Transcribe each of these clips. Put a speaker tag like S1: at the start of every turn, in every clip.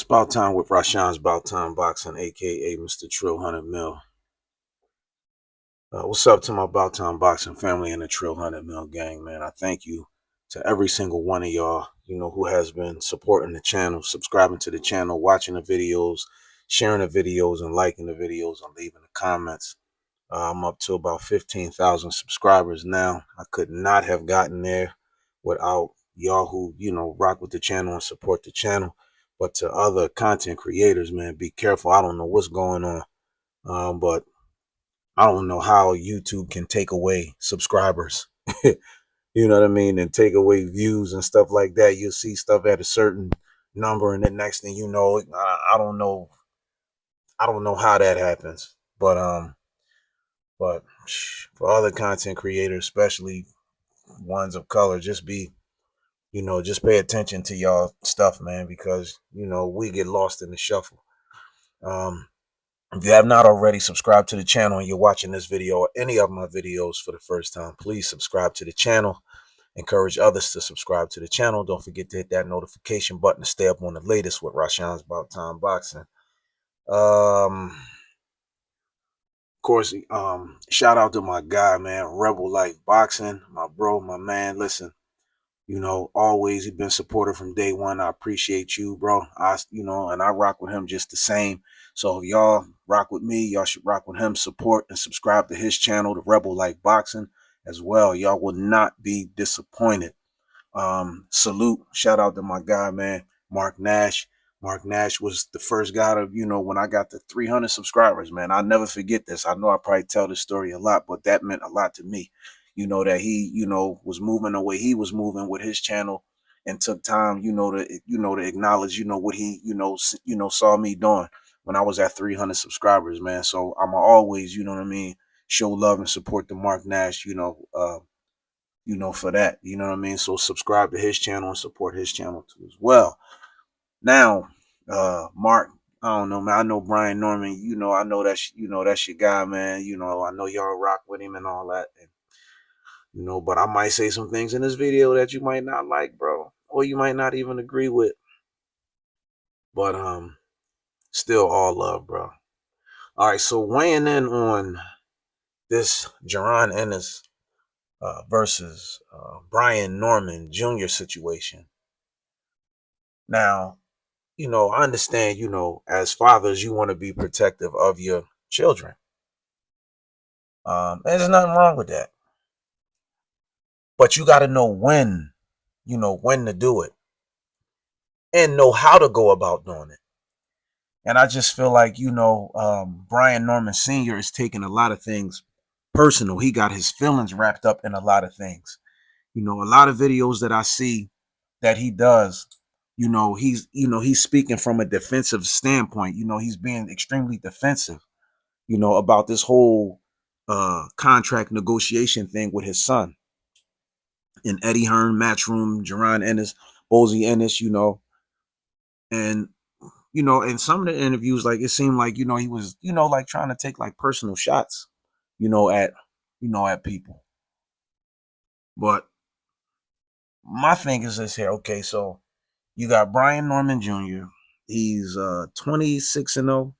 S1: About time with Rashawn's About Time Boxing, aka Mr. Trill 100 Mil. What's up to my About Time Boxing family and the Trill 100 Mil gang, man? I thank you to every single one of y'all, who has been supporting the channel, subscribing to the channel, watching the videos, sharing the videos, and liking the videos and leaving the comments. I'm up to about 15,000 subscribers now. I could not have gotten there without y'all who, rock with the channel and support the channel. But to other content creators, man, be careful. I don't know what's going on. But I don't know how YouTube can take away subscribers. You know what I mean? And take away views and stuff like that. You'll see stuff at a certain number, and the next thing you know, I don't know. I don't know how that happens. But for other content creators, especially ones of color, just just pay attention to y'all stuff, man, because, we get lost in the shuffle. If you have not already subscribed to the channel and you're watching this video or any of my videos for the first time, please subscribe to the channel. Encourage others to subscribe to the channel. Don't forget to hit that notification button to stay up on the latest with Rashawn's About Time Boxing. Of course, shout out to my guy, man, Rebel Life Boxing, my bro, my man. Listen, always he's been supportive from day one. I appreciate you, bro. And I rock with him just the same. So if y'all rock with me, y'all should rock with him. Support and subscribe to his channel, the Rebel Life Boxing, as well. Y'all will not be disappointed. Salute, shout out to my guy, man, Mark Nash. Mark Nash was the first guy to, when I got to 300 subscribers, man. I'll never forget this. I know I probably tell this story a lot, but that meant a lot to me. That he, was moving the way he was moving with his channel and took time, to acknowledge, what he, saw me doing when I was at 300 subscribers, man. So I'm always, show love and support the Mark Nash, for that, So subscribe to his channel and support his channel too as well. Now, Mark, I don't know, man. I know Brian Norman, I know that's, that's your guy, man. I know y'all rock with him and all that. And, but I might say some things in this video that you might not like, bro, or you might not even agree with. But still all love, bro. All right, so weighing in on this Jaron Ennis versus Brian Norman Jr. situation. Now, I understand, as fathers, you want to be protective of your children. There's nothing wrong with that. But you got to know when, when to do it and know how to go about doing it. And I just feel like, Brian Norman Sr. is taking a lot of things personal. He got his feelings wrapped up in a lot of things. A lot of videos that I see that he does, he's speaking from a defensive standpoint. He's being extremely defensive, about this whole contract negotiation thing with his son. In Eddie Hearn, Matchroom, Jaron Ennis, Bozy Ennis, and in some of the interviews, like it seemed like, he was, like trying to take like personal shots, at people. But my thing is this here. Okay, so you got Brian Norman Jr. He's 26-0,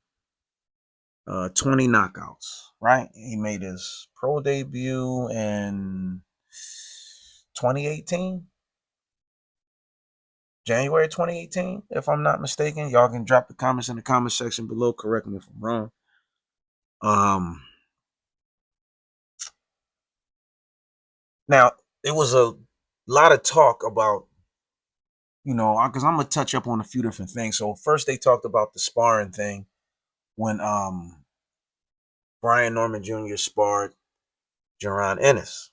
S1: 20 knockouts, right? He made his pro debut in 2018. January 2018, if I'm not mistaken. Y'all can drop the comments in the comment section below. Correct me if I'm wrong. Now, it was a lot of talk about, because I'm going to touch up on a few different things. So first they talked about the sparring thing when Brian Norman Jr. sparred Jaron Ennis.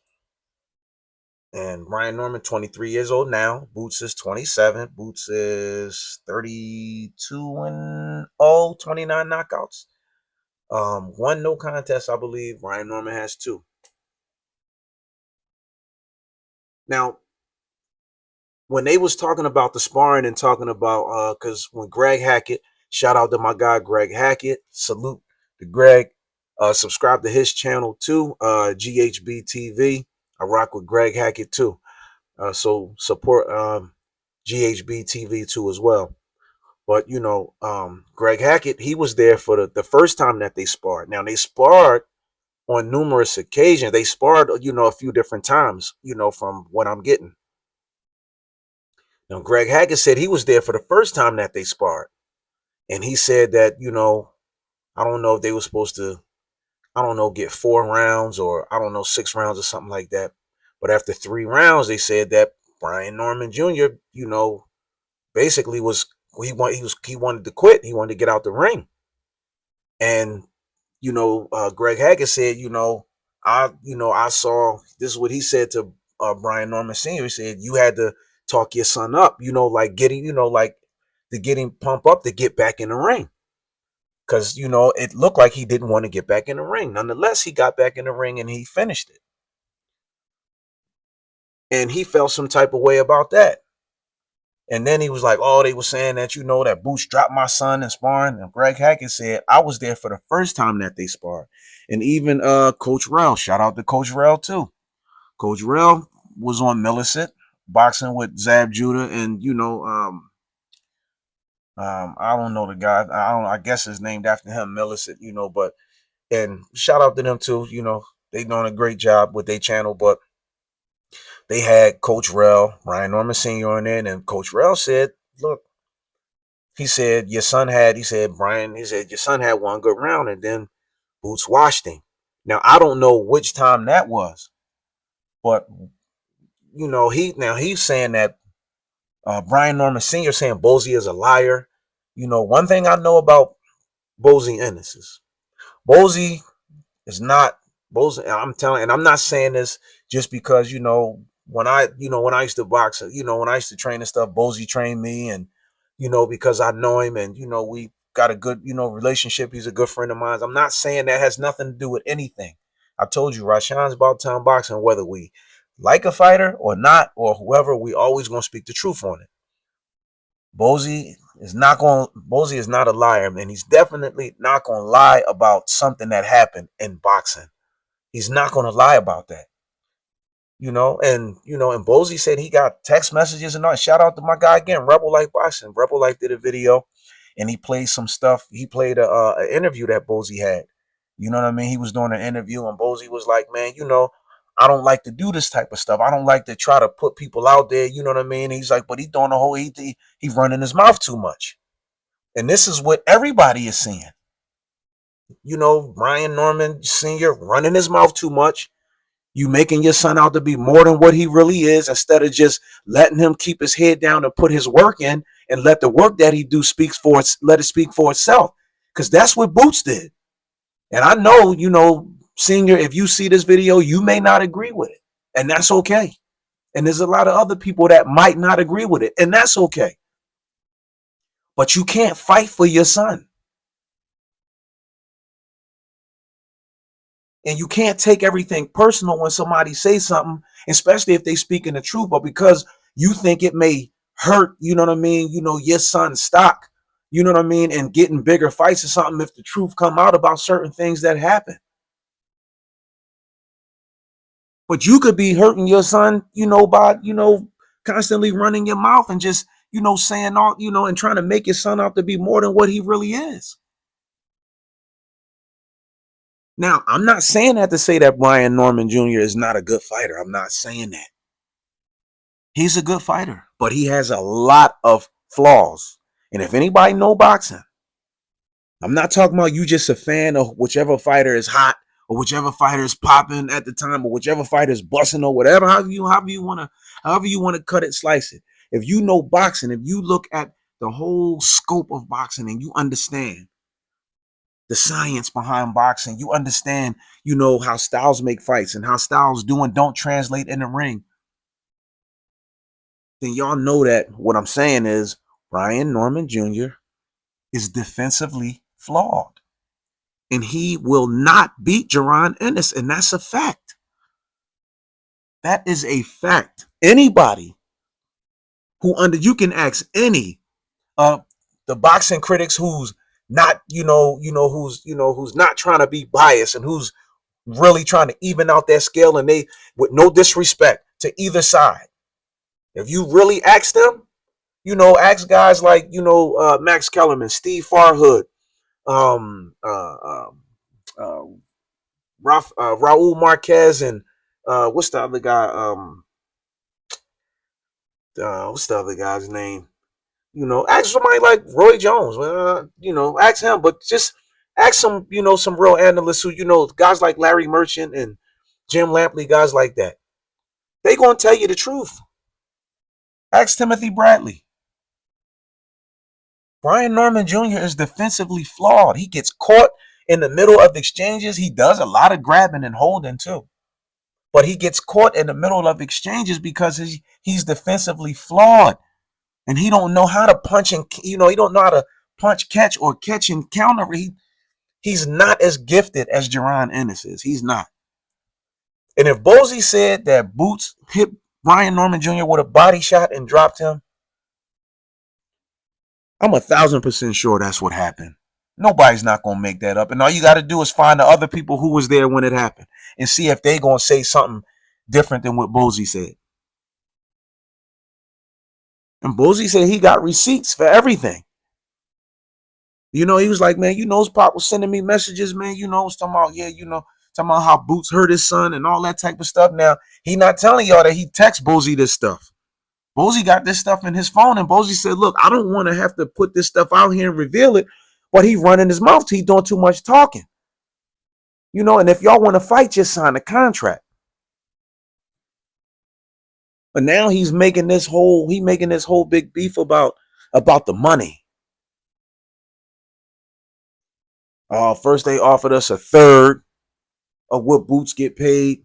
S1: And Brian Norman, 23 years old now. Boots is 27. Boots is 32-0, 29 knockouts. One no contest, I believe. Brian Norman has 2. Now, when they was talking about the sparring and talking about, because when Greg Hackett, shout out to my guy Greg Hackett, salute to Greg. Subscribe to his channel too, GHB TV. I rock with Greg Hackett too. So support GHB TV too as well. But Greg Hackett, he was there for the first time that they sparred. Now they sparred on numerous occasions. They sparred, a few different times, from what I'm getting. Now Greg Hackett said he was there for the first time that they sparred. And he said that, I don't know if they were supposed to, I don't know, get 4 rounds or I don't know, 6 rounds or something like that. But after 3 rounds, they said that Brian Norman Jr., basically he wanted to quit. He wanted to get out the ring. And Greg Hackett said, I saw, this is what he said to Brian Norman Sr. He said, you had to talk your son up, like getting, like to get him pumped up to get back in the ring. Because, it looked like he didn't want to get back in the ring. Nonetheless, he got back in the ring and he finished it. And he felt some type of way about that. And then he was like, oh, they were saying that, that Boots dropped my son in sparring. And Greg Hackett said, I was there for the first time that they sparred. And even Coach Rell, shout out to Coach Rell too. Coach Rell was on Millicent, boxing with Zab Judah. And, I don't know the guy. I guess it's named after him, Millicent, but, and shout out to them too. They doing a great job with their channel, but they had Coach Rell, Brian Norman Sr. on there, and Coach Rell said, look, he said, your son had your son had one good round and then Boots washed him. Now, I don't know which time that was, but, he's saying that Brian Norman Sr. saying Bozy is a liar. One thing I know about Bozy Ennis is Bozy is not Bozy. I'm telling, and I'm not saying this just because, when I used to box, when I used to train and stuff, Bozy trained me, and, because I know him and, we got a good, relationship. He's a good friend of mine. I'm not saying that has nothing to do with anything. I told you, Rashawn's about town boxing, whether we like a fighter or not, or whoever, we always going to speak the truth on it. Bozy is not a liar, and he's definitely not going to lie about something that happened in boxing. He's not going to lie about that. And Bozy said he got text messages and all. Shout out to my guy again, Rebel Life Boxing. Rebel Life did a video and he played some stuff. He played an interview that Bozy had. You know what I mean? He was doing an interview and Bozy was like, man, I don't like to do this type of stuff. I don't like to try to put people out there. You know what I mean? He's like, but he doing the whole, he running his mouth too much. And this is what everybody is seeing. Brian Norman Sr. running his mouth too much. You making your son out to be more than what he really is, instead of just letting him keep his head down and put his work in and let the work that he do let it speak for itself. Because that's what Boots did. And I know, Senior, if you see this video, you may not agree with it. And that's okay. And there's a lot of other people that might not agree with it. And that's okay. But you can't fight for your son. And you can't take everything personal when somebody says something, especially if they speaking the truth, but because you think it may hurt, you know what I mean, your son's stock, you know what I mean, and getting bigger fights or something if the truth come out about certain things that happen. But you could be hurting your son, by, constantly running your mouth and just, saying all, and trying to make your son out to be more than what he really is. Now, I'm not saying that to say that Brian Norman Jr. is not a good fighter. I'm not saying that. He's a good fighter, but he has a lot of flaws. And if anybody know boxing, I'm not talking about you just a fan of whichever fighter is hot or whichever fighter is popping at the time or whichever fighter is busting or whatever, however you want to cut it, slice it. If you know boxing, if you look at the whole scope of boxing and you understand the science behind boxing, you understand, how styles make fights and how styles do and don't translate in the ring, then y'all know that what I'm saying is Brian Norman Jr. is defensively flawed. And he will not beat Jaron Ennis. And that's a fact. That is a fact. Anybody you can ask any the boxing critics who's not, who's not trying to be biased and who's really trying to even out that scale, and they, with no disrespect to either side, if you really ask them, You know, ask guys like, Max Kellerman, Steve Farhood, um, uh, um, uh, Raul Marquez, and what's the other guy? What's the other guy's name? Ask somebody like Roy Jones. Ask him, but just ask some, some real analysts who, guys like Larry Merchant and Jim Lampley, guys like that. They gonna tell you the truth. Ask Timothy Bradley. Brian Norman Jr. is defensively flawed. He gets caught in the middle of exchanges. He does a lot of grabbing and holding too. But he gets caught in the middle of exchanges because he's defensively flawed. And he don't know how to punch and, he don't know how to punch, catch, or catch and counter. He's not as gifted as Jaron Ennis is. He's not. And if Bozy said that Boots hit Brian Norman Jr. with a body shot and dropped him, I'm 1,000% sure that's what happened. Nobody's not going to make that up. And all you got to do is find the other people who was there when it happened and see if they going to say something different than what Bozy said. And Bozy said he got receipts for everything. He was like, man, his pop was sending me messages, man, was talking about, talking about how Boots hurt his son and all that type of stuff. Now, he not telling y'all that he text Bozy this stuff. Bozy got this stuff in his phone, and Bozy said, look, I don't want to have to put this stuff out here and reveal it, but he running his mouth. He's doing too much talking. And if y'all want to fight, just sign a contract. But now he's making this whole big beef about the money. First they offered us a third of what Boots get paid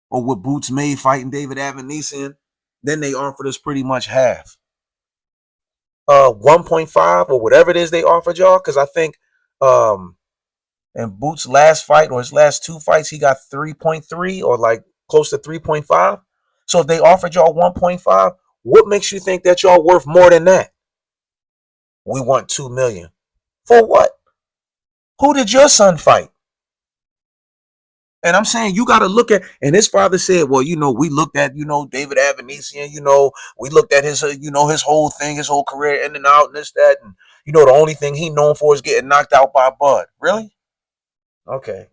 S1: or what Boots made fighting David Avanesian. Then they offered us pretty much half. 1.5 or whatever it is they offered y'all, because I think in Boots' last fight or his last two fights, he got 3.3 or like close to 3.5. So if they offered y'all 1.5, what makes you think that y'all worth more than that? We want 2 million. For what? Who did your son fight? And I'm saying you got to look at, and his father said, well, we looked at, David Avanesian, we looked at his, his whole thing, his whole career in and out and this, that. And, the only thing he known for is getting knocked out by Bud. Really? Okay.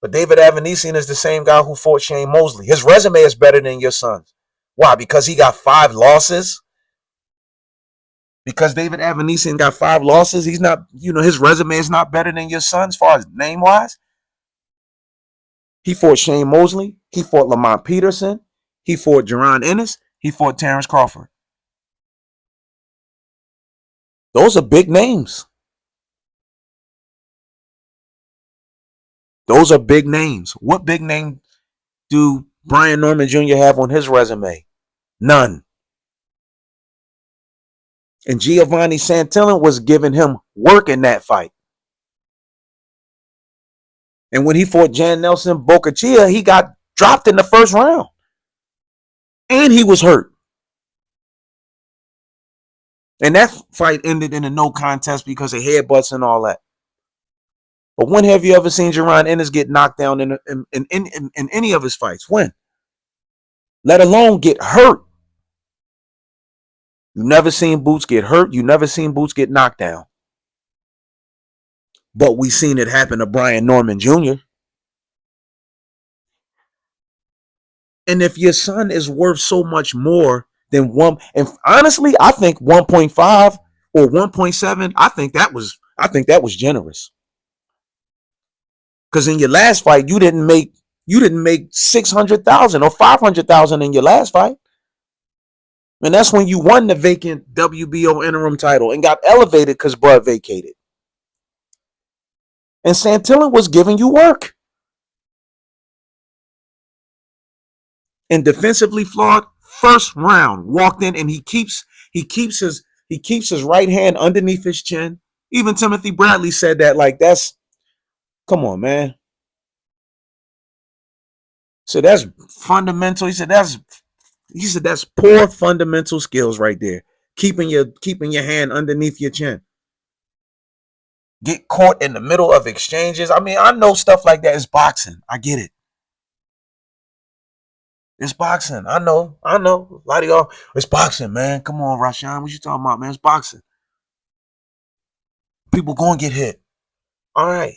S1: But David Avanesian is the same guy who fought Shane Mosley. His resume is better than your son's. Why? Because he got 5 losses? Because David Avanesian got 5 losses, he's not, his resume is not better than your son as far as name-wise? He fought Shane Mosley. He fought Lamont Peterson. He fought Jaron Ennis. He fought Terrence Crawford. Those are big names. Those are big names. What big name do Brian Norman Jr. have on his resume? None. And Giovanni Santillan was giving him work in that fight. And when he fought Jan Nelson Bocachia, he got dropped in the first round. And he was hurt. And that fight ended in a no contest because of headbutts and all that. But when have you ever seen Jaron Ennis get knocked down in any of his fights? When? Let alone get hurt. You never seen Boots get hurt. You never seen Boots get knocked down. But we seen it happen to Brian Norman Jr. And if your son is worth so much more than one, and honestly, I think 1.5 or 1.7, I think that was generous. Because in your last fight, you didn't make 600,000 or 500,000 in your last fight. And that's when you won the vacant WBO interim title and got elevated because Bud vacated. And Santillan was giving you work. And defensively flawed, first round, walked in and he keeps his right hand underneath his chin. Even Timothy Bradley said that, like, that's, come on, man. So that's fundamental. He said that's poor fundamental skills right there. Keeping your hand underneath your chin. Get caught in the middle of exchanges. I mean, I know stuff like that is boxing. I get it. It's boxing. I know. I know. A lot of y'all, it's boxing, man. Come on, Rashawn. What you talking about, man? It's boxing. People gonna get hit. All right.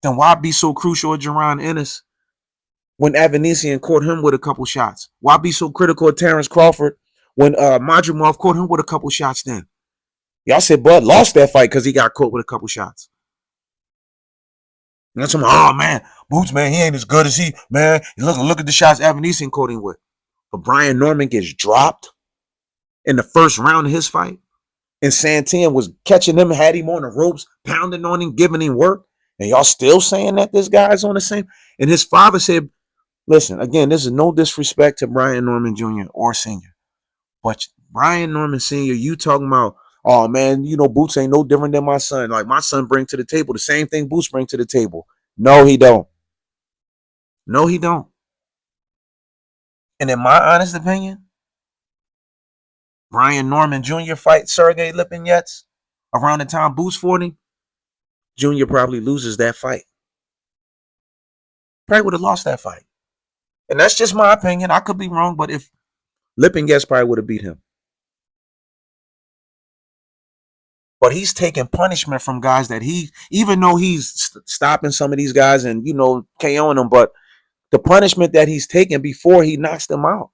S1: Then why be so crucial at Jaron Ennis when Avanesian caught him with a couple shots? Why be so critical of Terrence Crawford when Madrimov caught him with a couple shots then? Y'all said Bud lost that fight because he got caught with a couple shots. And that's oh man, Boots, man, he ain't as good as he, man. Look at the shots Avanesian caught him with. But Brian Norman gets dropped in the first round of his fight. And Santian was catching him, had him on the ropes, pounding on him, giving him work. And y'all still saying that this guy's on the same. And his father said, listen, again, this is no disrespect to Brian Norman Jr. or Sr. But Brian Norman Sr., you talking about, oh man, you know, Boots ain't no different than my son. Like my son bring to the table the same thing Boots bring to the table. No, he don't. No, he don't. And in my honest opinion, Brian Norman Jr. fight Sergey Lipinets around the time Boots fought him, Jr. probably loses that fight. Probably would have lost that fight. And that's just my opinion. I could be wrong, but if Lipinets probably would have beat him. But he's taking punishment from guys that he, even though he's stopping some of these guys and, you know, KOing them, but the punishment that he's taking before he knocks them out.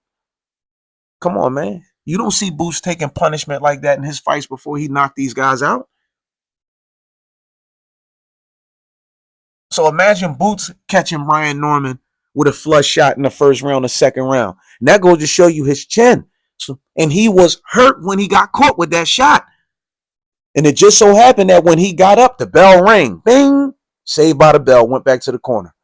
S1: Come on, man. You don't see Boots taking punishment like that in his fights before he knocked these guys out. So imagine Boots catching Brian Norman with a flush shot in the first round, the second round. And that goes to show you his chin. So, and he was hurt when he got caught with that shot. And it just so happened that when he got up, the bell rang. Bing! Saved by the bell, went back to the corner.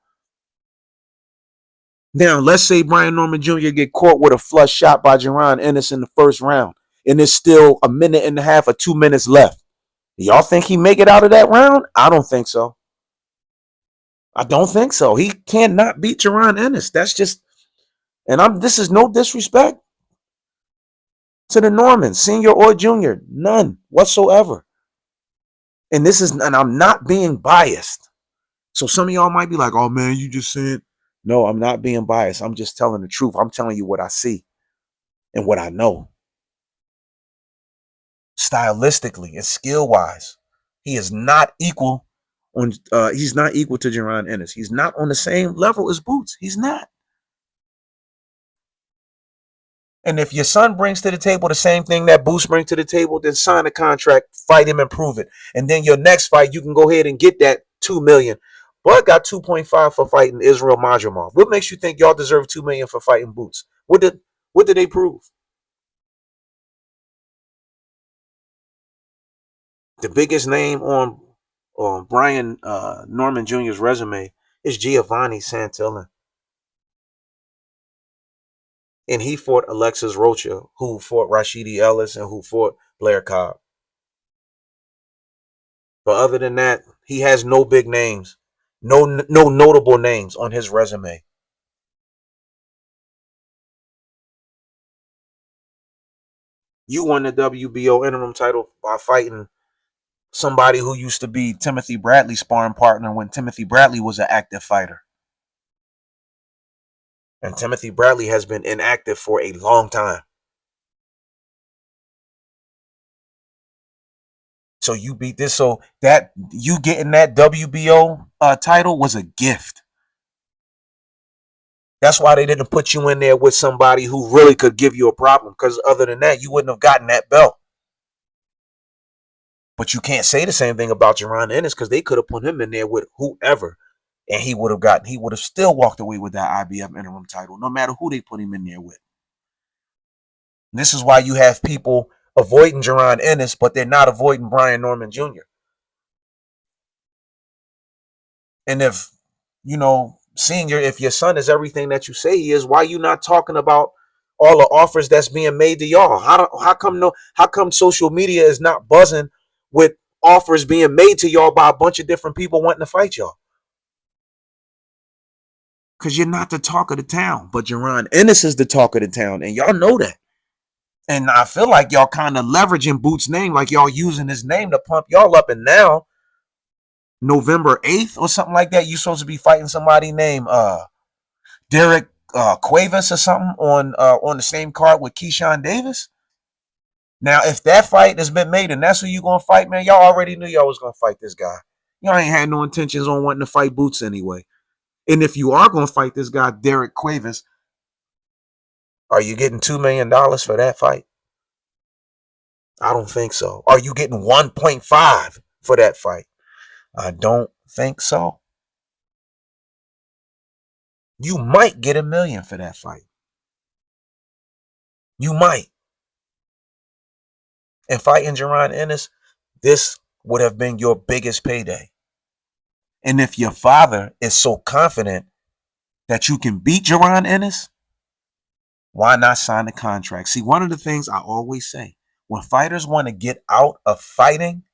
S1: Now, let's say Brian Norman Jr. get caught with a flush shot by Jaron Ennis in the first round. And there's still a minute and a half or 2 minutes left. Y'all think he make it out of that round? I don't think so. I don't think so. He cannot beat Jaron Ennis. That's just, and this is no disrespect to the Normans, senior or junior, none whatsoever. And I'm not being biased. So some of y'all might be like, oh man, you just said, no, I'm not being biased. I'm just telling the truth. I'm telling you what I see and what I know. Stylistically and skill-wise, he is not equal on he's not equal to Jaron Ennis. He's not on the same level as Boots. He's not. And if your son brings to the table the same thing that Boots brings to the table, then sign a contract, fight him and prove it. And then your next fight, you can go ahead and get that $2 million. Bud got 2.5 for fighting Israel Madrimov. What makes you think y'all deserve $2 million for fighting Boots? What did they prove? The biggest name on Brian Norman Jr.'s resume is Giovanni Santillon. And he fought Alexis Rocha, who fought Rashidi Ellis, and who fought Blair Cobb. But other than that, he has no big names, no notable names on his resume. You won the WBO interim title by fighting somebody who used to be Timothy Bradley's sparring partner when Timothy Bradley was an active fighter. And Timothy Bradley has been inactive for a long time. So you beat this. So that you getting that WBO title was a gift. That's why they didn't put you in there with somebody who really could give you a problem. Because other than that, you wouldn't have gotten that belt. But you can't say the same thing about Jaron Ennis because they could have put him in there with whoever. And he would have still walked away with that IBF interim title, no matter who they put him in there with. And this is why you have people avoiding Jaron Ennis, but they're not avoiding Brian Norman Jr. And if, senior, if your son is everything that you say he is, why are you not talking about all the offers that's being made to y'all? How come social media is not buzzing with offers being made to y'all by a bunch of different people wanting to fight y'all? Because you're not the talk of the town. But Jaron Ennis is the talk of the town, and y'all know that. And I feel like y'all kind of leveraging Boots' name, like y'all using his name to pump y'all up. And now, November 8th or something like that, you're supposed to be fighting somebody named Derek Cuevas or something on the same card with Keyshawn Davis. Now, if that fight has been made and that's who you gonna fight, man, y'all already knew y'all was gonna fight this guy. Y'all ain't had no intentions on wanting to fight Boots anyway. And if you are gonna fight this guy, Derek Cuevas, are you getting $2 million for that fight? I don't think so. Are you getting 1.5 for that fight? I don't think so. You might get $1 million for that fight. You might. And fighting Jaron Ennis, this would have been your biggest payday. And if your father is so confident that you can beat Jaron Ennis, why not sign the contract? See, one of the things I always say, when fighters want to get out of fighting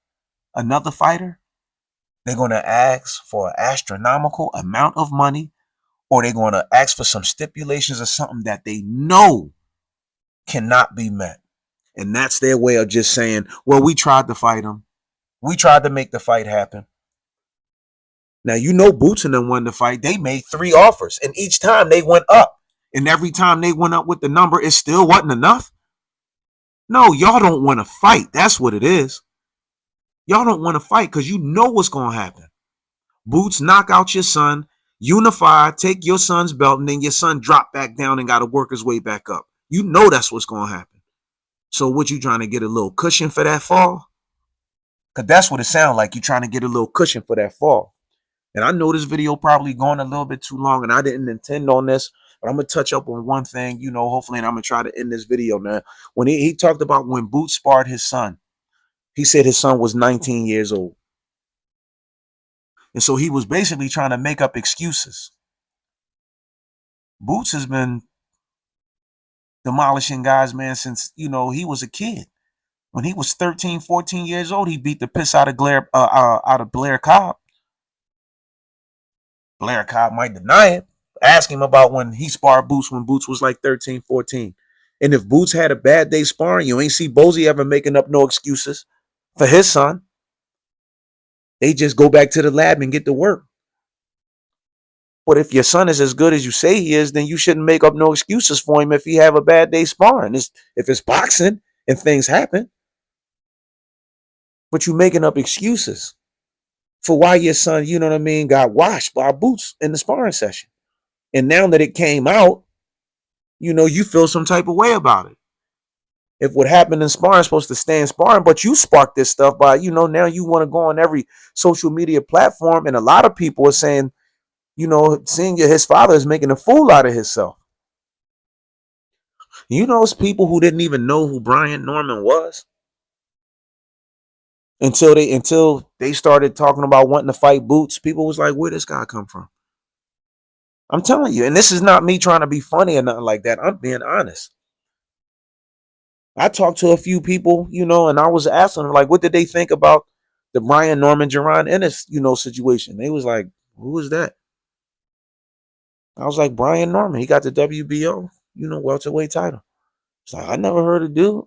S1: another fighter, they're going to ask for an astronomical amount of money, or they're going to ask for some stipulations or something that they know cannot be met. And that's their way of just saying, well, we tried to fight him. We tried to make the fight happen. Now, you know, Boots and them won the fight. They made 3 offers, and each time they went up. And every time they went up with the number, it still wasn't enough. No, y'all don't want to fight. That's what it is. Y'all don't want to fight because you know what's going to happen. Boots knock out your son, unify, take your son's belt, and then your son drop back down and got to work his way back up. You know that's what's going to happen. So what, you trying to get a little cushion for that fall? Because that's what it sounds like. You're trying to get a little cushion for that fall. And I know this video probably going a little bit too long, and I didn't intend on this, but I'm going to touch up on one thing, you know, hopefully, and I'm going to try to end this video now. When he talked about when Boots sparred his son, he said his son was 19 years old. And so he was basically trying to make up excuses. Boots has been demolishing guys, man, since, you know, he was a kid. When he was 13, 14 years old, he beat the piss out of Blair Cobb. Blair Cobb might deny it. Ask him about when he sparred Boots when Boots was like 13, 14. And if Boots had a bad day sparring, you ain't see Bozy ever making up no excuses for his son. They just go back to the lab and get to work. But if your son is as good as you say he is, then you shouldn't make up no excuses for him if he have a bad day sparring. If it's boxing and things happen. But you making up excuses for why your son, you know what I mean, got washed by Boots in the sparring session. And now that it came out, you know, you feel some type of way about it. If what happened in sparring is supposed to stay in sparring, but you sparked this stuff by, you know, now you want to go on every social media platform. And a lot of people are saying, you know, seeing his father is making a fool out of himself. You know, it's people who didn't even know who Brian Norman was until they started talking about wanting to fight Boots. People was like, where this guy come from? I'm telling you, and this is not me trying to be funny or nothing like that. I'm being honest. I talked to a few people, you know, and I was asking them, like, what did they think about the Brian Norman, Jaron Ennis, you know, situation? They was like, who is that? I was like, Brian Norman. He got the WBO, you know, welterweight title. It's like, I never heard of dude.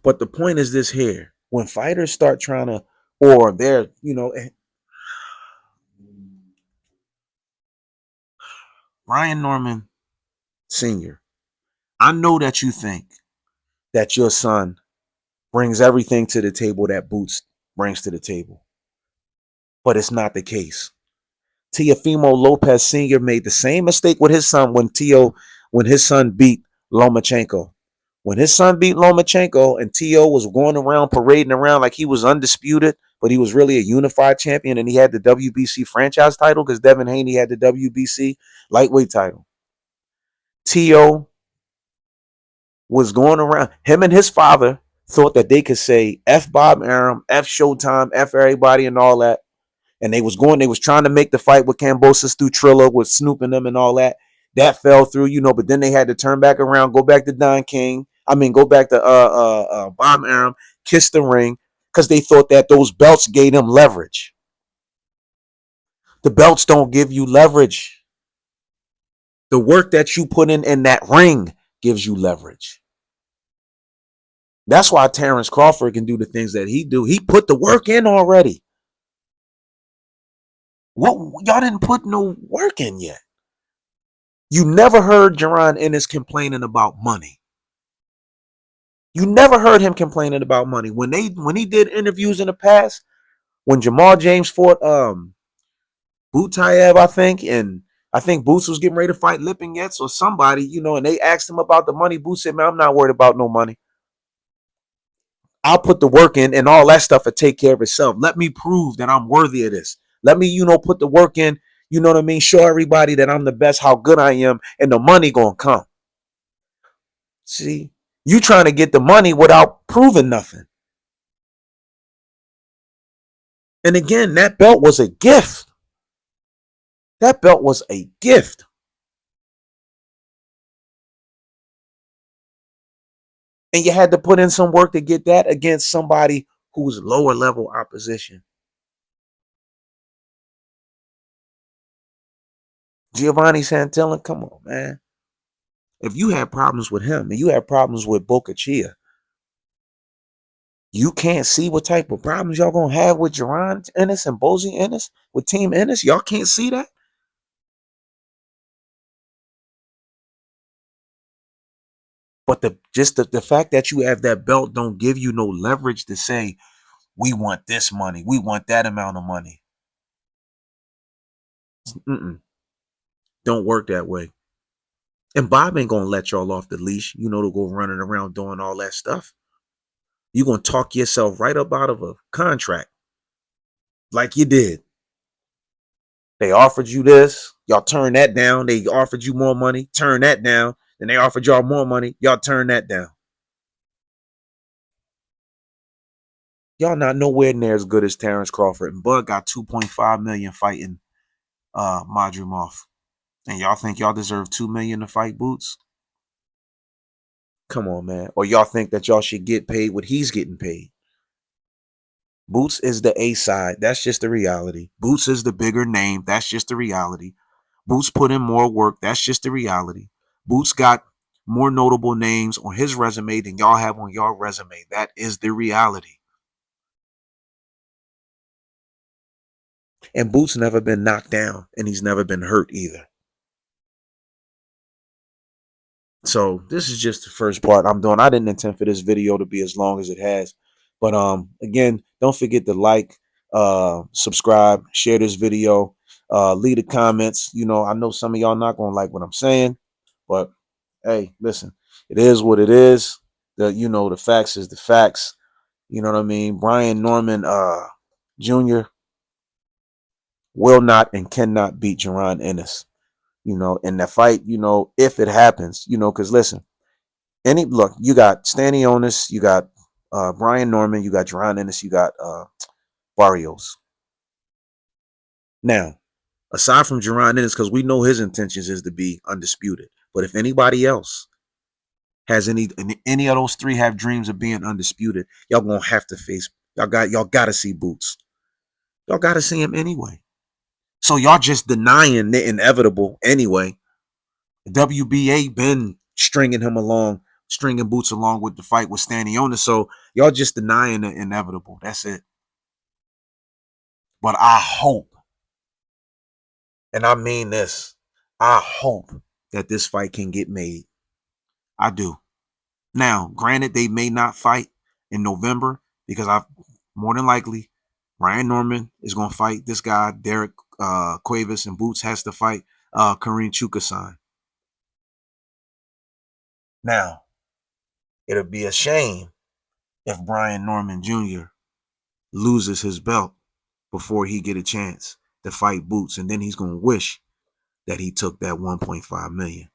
S1: But the point is this here. When fighters start trying to, or they're, you know, Brian Norman Sr., I know that you think that your son brings everything to the table that Boots brings to the table. But it's not the case. Teofimo Lopez Sr. made the same mistake with his son when his son beat Lomachenko. When his son beat Lomachenko and Tio was going around parading around like he was undisputed, but he was really a unified champion and he had the WBC franchise title because Devin Haney had the WBC lightweight title. Tio was going around, him and his father thought that they could say F Bob Arum, F Showtime, F everybody and all that. And they was trying to make the fight with Kambosos through Trilla, with Snoop and them and all that. That fell through, you know, but then they had to turn back around, go back to Don King. Go back to Bob Arum, kiss the ring, because they thought that those belts gave them leverage. The belts don't give you leverage. The work that you put in that ring gives you leverage. That's why Terrence Crawford can do the things that he do. He put the work in already. What, y'all didn't put no work in yet. You never heard Jaron Ennis complaining about money. You never heard him complaining about money. When he did interviews in the past, when Jamal James fought Butayev, I think, and I think Boots was getting ready to fight Lipinets or somebody, and they asked him about the money. Boots said, man, I'm not worried about no money. I'll put the work in and all that stuff will take care of itself. Let me prove that I'm worthy of this. Let me, put the work in, you know what I mean? Show everybody that I'm the best, how good I am, and the money gonna come. See, you trying to get the money without proving nothing. And again, that belt was a gift. That belt was a gift. And you had to put in some work to get that against somebody who's lower level opposition. Giovanni Santillan, come on, man. If you had problems with him and you had problems with Bocachia, you can't see what type of problems y'all gonna have with Jaron Ennis and Bozy Ennis, with Team Ennis. Y'all can't see that. But the fact that you have that belt don't give you no leverage to say, we want this money, we want that amount of money. Don't work that way. And Bob ain't gonna let y'all off the leash, to go running around doing all that stuff. You're gonna talk yourself right up out of a contract like you did. They offered you this, y'all turn that down. They offered you more money, turn that down. Then they offered y'all more money, y'all turn that down. Y'all not nowhere near as good as Terrence Crawford. And Bud got 2.5 million fighting Madrimov. And y'all think y'all deserve 2 million to fight Boots? Come on, man. Or y'all think that y'all should get paid what he's getting paid? Boots is the A side. That's just the reality. Boots is the bigger name. That's just the reality. Boots put in more work. That's just the reality. Boots got more notable names on his resume than y'all have on your resume. That is the reality. And Boots never been knocked down, and he's never been hurt either. So this is just the first part I'm doing. I didn't intend for this video to be as long as it has. But again, don't forget to like, subscribe, share this video, leave the comments. I know some of y'all not gonna like what I'm saying, but hey, listen, it is what it is. The facts is the facts. You know what I mean? Brian Norman Jr. will not and cannot beat Jaron Ennis. In the fight, if it happens, because listen, look, you got Stanionis, you got Brian Norman, you got Jaron Ennis, you got Barrios. Now, aside from Jaron Ennis, because we know his intentions is to be undisputed. But if anybody else has any of those three have dreams of being undisputed, y'all gonna have to face, y'all gotta see Boots. Y'all gotta see him anyway. So y'all just denying the inevitable anyway. WBA been stringing Boots along with the fight with Stanionis. So y'all just denying the inevitable. That's it. But I hope, and I mean this, I hope that this fight can get made. I do. Now, granted, they may not fight in November because more than likely Ryan Norman is going to fight this guy, Derek Cuevas, and Boots has to fight Kareem Chukasan. Now, it'll be a shame if Brian Norman Jr. loses his belt before he get a chance to fight Boots, and then he's going to wish that he took that 1.5 million.